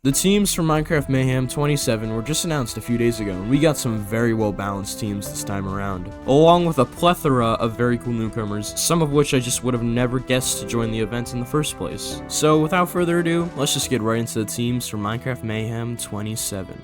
The teams from Minecraft Mayhem 27 were just announced a few days ago, and we got some very well balanced teams this time around, along with a plethora of very cool newcomers, some of which I just would have never guessed to join the event in the first place. So without further ado, let's just get right into the teams from Minecraft Mayhem 27.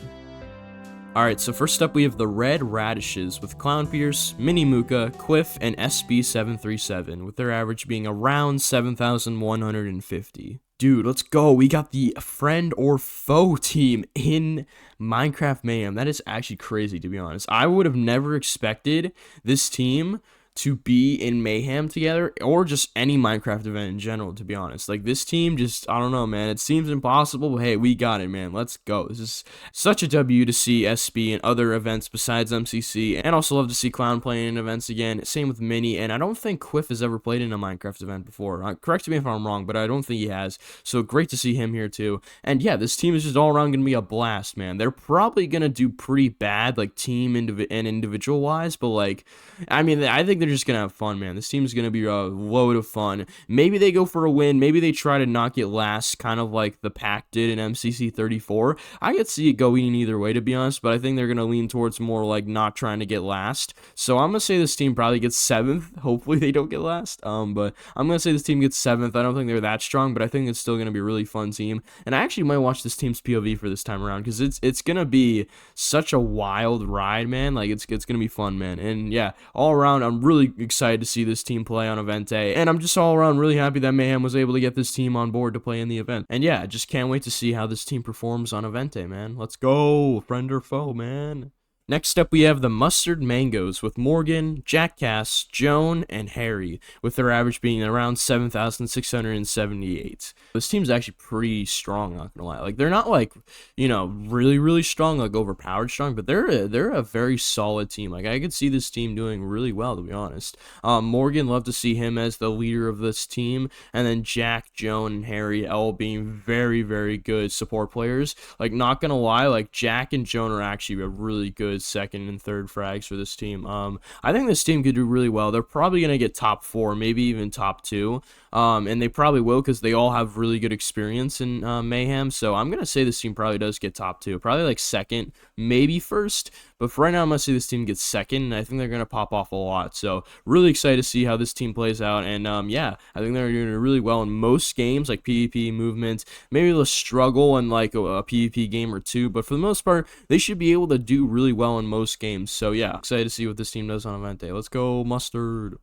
Alright, so first up we have the Red Radishes with Clown Pierce, Mini Muka, Quiff, and SB737, with their average being around 7,150. Dude, let's go. We got the friend or foe team in Minecraft Mayhem. That is actually crazy, to be honest. I would have never expected this team to be in Mayhem together, or just any Minecraft event in general, to be honest. Like, this team just, I don't know, man. It seems impossible, but hey, we got it, man. Let's go. This is such a W to see SB in other events besides MCC, and also love to see Clown playing in events again. Same with Mini, and I don't think Quiff has ever played in a Minecraft event before. Correct me if I'm wrong, but I don't think he has, so great to see him here too. And yeah, this team is just all around gonna be a blast, man. They're probably gonna do pretty bad, like team and individual wise, but like, I mean, I think they're just gonna have fun, man. This team's gonna be a load of fun. Maybe they go for a win. Maybe they try to not get last, kind of like the pack did in MCC 34. I could see it going either way, to be honest, but I think they're gonna lean towards more like not trying to get last. So I'm gonna say this team probably gets 7th. Hopefully they don't get last. But I'm gonna say this team gets 7th. I don't think they're that strong, but I think it's still gonna be a really fun team. And I actually might watch this team's POV for this time around, because it's gonna be such a wild ride, man. Like, it's gonna be fun, man. And yeah, all around, I'm really excited to see this team play on event day, and I'm just all around really happy that Mayhem was able to get this team on board to play in the event. And yeah, just can't wait to see how this team performs on event day, man. Let's go, friend or foe, man. Next up, we have the Mustard Mangoes with Morgan, Jackass, Joan, and Harry, with their average being around 7,678. This team's actually pretty strong, not gonna lie. Like, they're not like, you know, really strong, like overpowered strong, but they're a very solid team. Like, I could see this team doing really well, to be honest. Morgan, love to see him as the leader of this team, and then Jack, Joan, and Harry all being very good support players. Like, not gonna lie, like, Jack and Joan are actually a really good second and third frags for this team. I think this team could do really well. They're probably gonna get top 4, maybe even top 2, and they probably will, because they all have really good experience in Mayhem. So I'm gonna say this team probably does get top 2, probably like second, maybe first, but for right now I'm gonna say this team gets second, and I think they're gonna pop off a lot. So really excited to see how this team plays out. And yeah, I think they're doing really well in most games, like PvP, movement. Maybe they'll struggle in like a PvP game or two, but for the most part they should be able to do really well in most games. So yeah, excited to see what this team does on event day. Let's go, Mustard.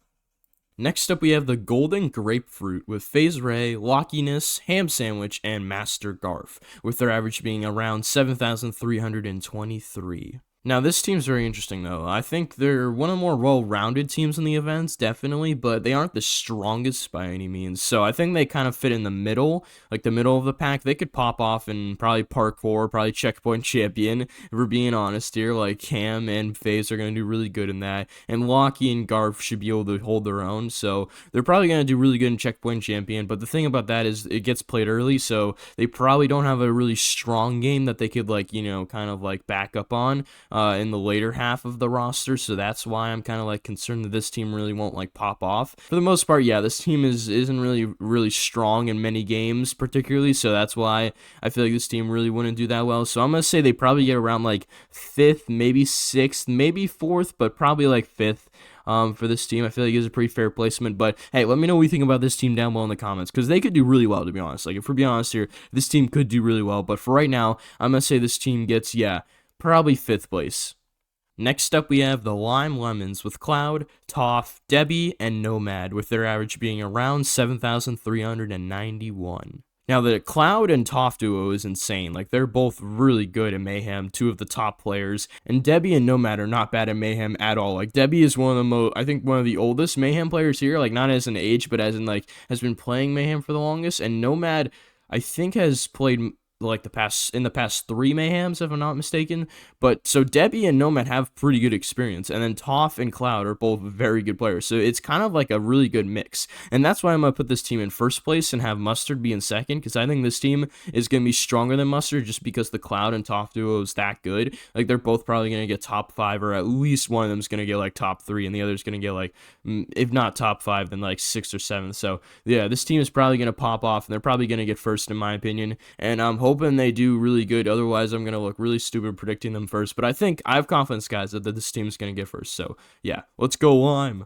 Next up, we have the Golden Grapefruit with FaZe Ray, Lockiness, Ham Sandwich, and Master Garf, with their average being around 7,323. Now, this team's very interesting, though. I think they're one of the more well-rounded teams in the events, definitely, but they aren't the strongest by any means. So I think they kind of fit in the middle, like the middle of the pack. They could pop off and probably parkour, probably checkpoint champion, if we're being honest here. Like, Ham and FaZe are going to do really good in that, and Locky and Garf should be able to hold their own, so they're probably going to do really good in checkpoint champion. But the thing about that is it gets played early, so they probably don't have a really strong game that they could, like, you know, kind of like back up on in the later half of the roster. So that's why I'm kind of like concerned that this team really won't like pop off. For the most part, yeah, this team isn't really strong in many games particularly, so that's why I feel like this team really wouldn't do that well. So I'm gonna say they probably get around like 5th, maybe 6th, maybe 4th, but probably like 5th. For this team. I feel like it's a pretty fair placement, but hey, let me know what you think about this team down below in the comments, because they could do really well, to be honest. Like, if we're being honest here, this team could do really well, but for right now, I'm gonna say this team gets, yeah, probably 5th place. Next up, we have the Lime Lemons with Cloud, Toph, Debbie, and Nomad, with their average being around 7,391. Now, the Cloud and Toph duo is insane. Like, they're both really good at Mayhem, 2 of the top players, and Debbie and Nomad are not bad at Mayhem at all. Like, Debbie is one of the I think one of the oldest Mayhem players here, like, not as an age, but as in, like, has been playing Mayhem for the longest, and Nomad, I think, has played like the past 3 Mayhems, if I'm not mistaken. But so Debbie and Nomad have pretty good experience, and then Toph and Cloud are both very good players, so it's kind of like a really good mix. And that's why I'm gonna put this team in first place and have Mustard be in second, because I think this team is gonna be stronger than Mustard, just because the Cloud and Toph duo is that good. Like, they're both probably gonna get top 5, or at least one of them is gonna get like top 3, and the other's gonna get like, if not top 5, then like 6th or 7th. So yeah, this team is probably gonna pop off, and they're probably gonna get first, in my opinion. And I'm hoping they do really good. Otherwise, I'm going to look really stupid predicting them first. But I think I have confidence, guys, that this team's going to get first. So, yeah, let's go Lime.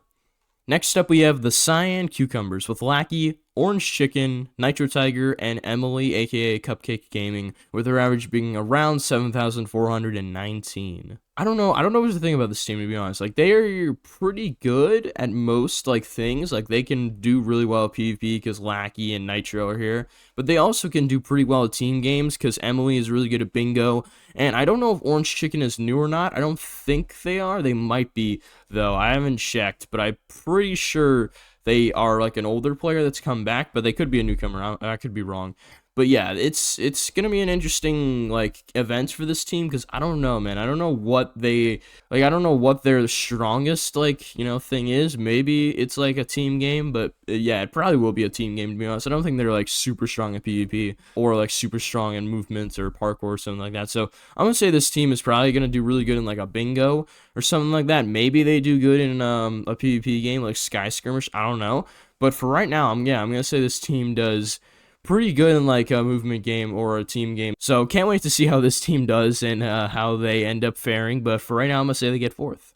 Next up, we have the Cyan Cucumbers with Lackey, Orange Chicken, Nitro Tiger, and Emily, aka Cupcake Gaming, with their average being around 7,419. I don't know what to think about this team, to be honest. Like, they are pretty good at most, like, things. Like, they can do really well at PvP because Lackey and Nitro are here. But they also can do pretty well at team games because Emily is really good at bingo. And I don't know if Orange Chicken is new or not. I don't think they are. They might be, though. I haven't checked, but I'm pretty sure they are like an older player that's come back, but they could be a newcomer. I could be wrong. But yeah, it's gonna be an interesting like event for this team because I don't know, man. I don't know what they like. I don't know what their strongest like thing is. Maybe it's like a team game, but yeah, it probably will be a team game to be honest. I don't think they're like super strong at PvP or like super strong in movements or parkour or something like that. So I'm gonna say this team is probably gonna do really good in like a bingo or something like that. Maybe they do good in a PvP game like Sky Skirmish. I don't know. But for right now, I'm gonna say this team does pretty good in like a movement game or a team game. So can't wait to see how this team does and how they end up faring. But for right now, I'm going to say they get fourth.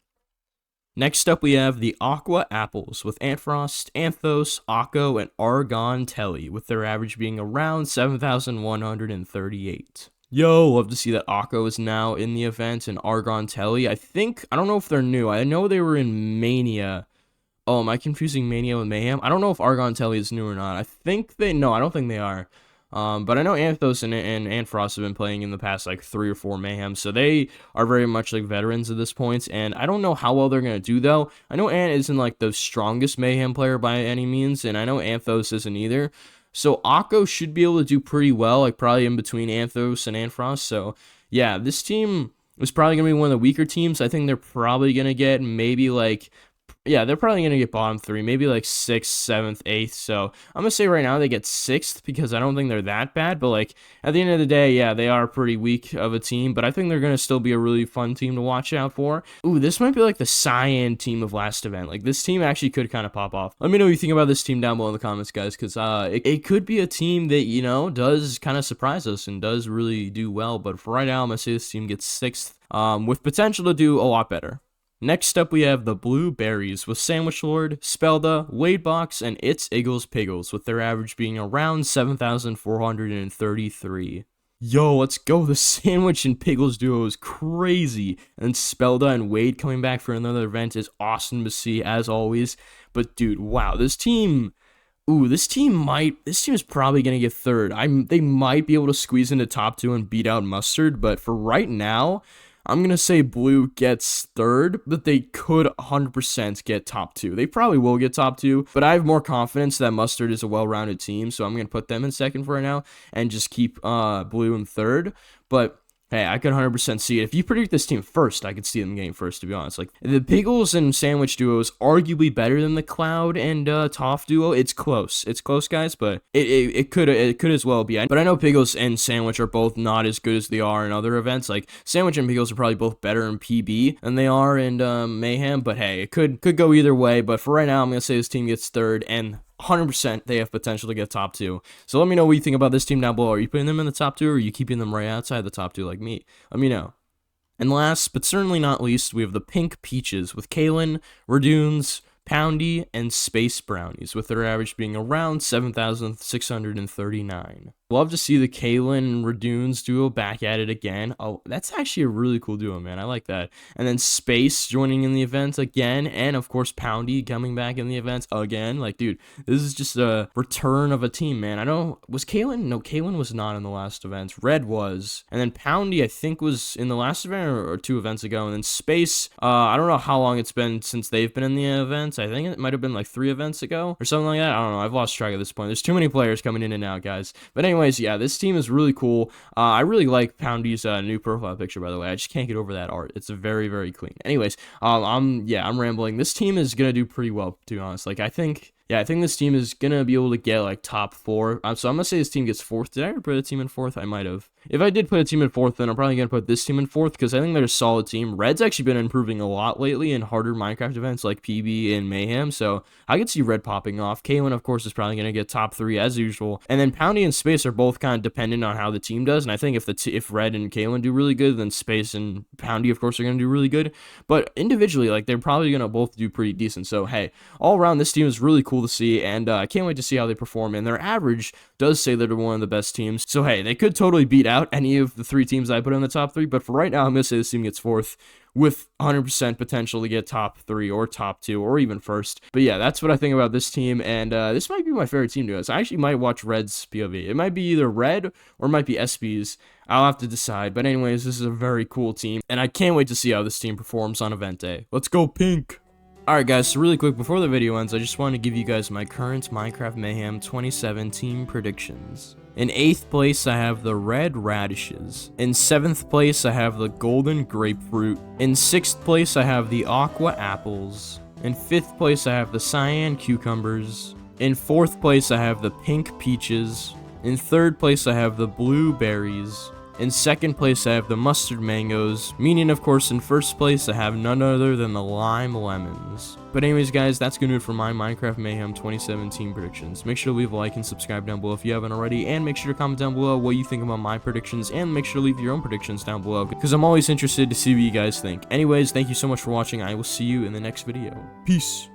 Next up, we have the Aqua Apples with Antfrost, Anthos, Akko, and Argon Telly, with their average being around 7,138. Yo, love to see that Akko is now in the event and Argon Telly. I don't know if they're new. I know they were in Mania. Oh, am I confusing Mania with Mayhem? I don't know if Argon Telly is new or not. I don't think they are. But I know Anthos and Antfrost have been playing in the past like 3 or 4 Mayhem, so they are very much like veterans at this point, and I don't know how well they're going to do though. I know Ant isn't like the strongest Mayhem player by any means, and I know Anthos isn't either. So Akko should be able to do pretty well, like probably in between Anthos and Antfrost. So yeah, this team is probably going to be one of the weaker teams. I think they're probably going to get maybe like... Yeah, they're probably going to get bottom 3, maybe like 6th, 7th, 8th. So I'm going to say right now they get 6th because I don't think they're that bad. But like at the end of the day, yeah, they are pretty weak of a team. But I think they're going to still be a really fun team to watch out for. Ooh, this might be like the Cyan team of last event. Like this team actually could kind of pop off. Let me know what you think about this team down below in the comments, guys. Because it could be a team that, does kind of surprise us and does really do well. But for right now, I'm going to say this team gets 6th with potential to do a lot better. Next up, we have the Blueberries with Sandwichlord, Spelda, Wadebox, and It's Iggles Piggles, with their average being around 7,433. Yo, let's go. The Sandwich and Piggles duo is crazy. And Spelda and Wade coming back for another event is awesome to see, as always. But, dude, wow, this team... Ooh, this team is probably going to get 3rd. They might be able to squeeze into top 2 and beat out Mustard, but for right now... I'm going to say Blue gets 3rd, but they could 100% get top 2. They probably will get top 2, but I have more confidence that Mustard is a well-rounded team, so I'm going to put them in 2nd for right now and just keep Blue in 3rd. But hey, I could 100% see it. If you predict this team first, I could see them getting first, to be honest. Like, the Piggles and Sandwich duo is arguably better than the Cloud and Toph duo. It's close. It's close, guys, but it could as well be. But I know Piggles and Sandwich are both not as good as they are in other events. Like, Sandwich and Piggles are probably both better in PB than they are in Mayhem. But hey, it could go either way. But for right now, I'm going to say this team gets 3rd, and 100% they have potential to get top 2. So let me know what you think about this team down below. Are you putting them in the top 2 or are you keeping them right outside the top 2 like me? Let me know. And last but certainly not least, we have the Pink Peaches with Kaylin, Reddoons, Poundy, and Space Brownies, with their average being around 7,639. Love to see the Kaylin and Reddoons duo back at it again. Oh, that's actually a really cool duo, man. I like that. And then Space joining in the event again, and of course Poundy coming back in the event again. Like, dude, this is just a return of a team, man. I know, was Kaylin? No, Kaylin was not in the last event. Red was. And then Poundy, I think, was in the last event or 2 events ago. And then Space, I don't know how long it's been since they've been in the events. I think it might have been like 3 events ago or something like that. I don't know. I've lost track at this point. There's too many players coming in and out, guys. But anyways, yeah, this team is really cool. I really like Poundy's new profile picture, by the way. I just can't get over that art. It's very, very clean. Anyways, I'm rambling. This team is gonna do pretty well, to be honest. Like, I think this team is gonna be able to get like top 4. So I'm gonna say this team gets 4th. Did I ever put a team in 4th? I might have. if I did put a team in 4th, then I'm probably going to put this team in 4th, because I think they're a solid team. Red's actually been improving a lot lately in harder Minecraft events like PB and Mayhem, so I could see Red popping off. Kaylin, of course, is probably going to get top 3 as usual, and then Poundy and Space are both kind of dependent on how the team does, and I think if Red and Kaylin do really good, then Space and Poundy, of course, are going to do really good, but individually, like, they're probably going to both do pretty decent. So hey, all around, this team is really cool to see, and I can't wait to see how they perform, and their average does say that they're one of the best teams. So hey, they could totally beat out any of the 3 teams I put in the top 3, but for right now, I'm going to say this team gets 4th with 100% potential to get top 3 or top 2 or even 1st. But yeah, that's what I think about this team, and this might be my favorite team to us. I actually might watch Red's POV. It might be either Red or it might be SB's. I'll have to decide. But anyways, this is a very cool team, and I can't wait to see how this team performs on event day. Let's go pink! Alright guys, so really quick before the video ends, I just want to give you guys my current Minecraft Mayhem 27 team predictions. In 8th place, I have the Red Radishes. In 7th place, I have the Golden Grapefruit. In 6th place, I have the Aqua Apples. In 5th place, I have the Cyan Cucumbers. In 4th place, I have the Pink Peaches. In 3rd place, I have the Blueberries. In 2nd place, I have the Mustard Mangoes, meaning, of course, in 1st place, I have none other than the Lime Lemons. But anyways, guys, that's gonna do it for my Minecraft Mayhem 2017 predictions. Make sure to leave a like and subscribe down below if you haven't already, and make sure to comment down below what you think about my predictions, and make sure to leave your own predictions down below, because I'm always interested to see what you guys think. Anyways, thank you so much for watching. I will see you in the next video. Peace!